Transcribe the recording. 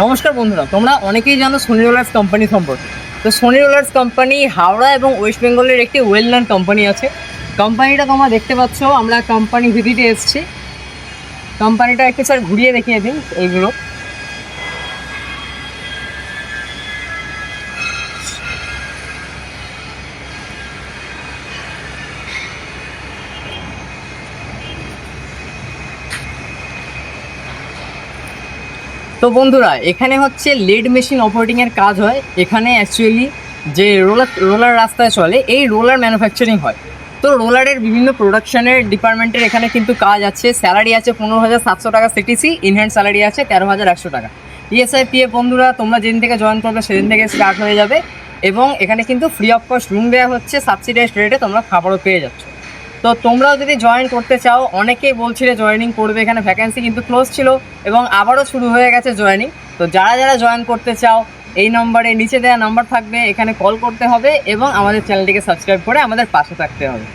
নমস্কার বন্ধুরা, তোমরা অনেকেই জানো সোনি রোলার্স কোম্পানি সম্পর্কে। তো সোনি রোলার্স কোম্পানি হাওড়া এবং ওয়েস্ট বেঙ্গলের একটি ওয়েল নন কোম্পানি আছে। কোম্পানিটা তোমরা দেখতে পাচ্ছ, আমরা কোম্পানি ভিজিটে এসেছি। কোম্পানিটা একটু স্যার ঘুরিয়ে দেখিয়ে দিন এইগুলো। তো বন্ধুরা, এখানে হচ্ছে লেড মেশিন অপারেটিংয়ের কাজ হয়। এখানে অ্যাকচুয়ালি যে রোলার রাস্তায় চলে, এই রোলার ম্যানুফ্যাকচারিং হয়। তো রোলারের বিভিন্ন প্রোডাকশনের ডিপার্টমেন্টের এখানে কিন্তু কাজ আছে। স্যালারি আছে 15,700 টাকা সিটিসি, ইনহ্যান্ড স্যালারি আছে 13,100 টাকা। ইএসআই পিএফ বন্ধুরা তোমরা যেদিন থেকে জয়েন করবে সেদিন থেকে স্টার্ট হয়ে যাবে। এবং এখানে কিন্তু ফ্রি অফ কস্ট রুম দেওয়া হচ্ছে, সাবসিডাইজড রেটে তোমরা খাবারও পেয়ে যাচ্ছ। তো তোমরাও যদি জয়েন করতে চাও, অনেকেই বলছিলে জয়েনিং করবে, এখানে ভ্যাকেন্সি কিন্তু ক্লোজ ছিল এবং আবারও শুরু হয়ে গেছে জয়েনিং। তো যারা যারা জয়েন করতে চাও, এই নম্বরে নিচে দেওয়া নাম্বার থাকবে, এখানে কল করতে হবে এবং আমাদের চ্যানেলটিকে সাবস্ক্রাইব করে আমাদের পাশে থাকতে হবে।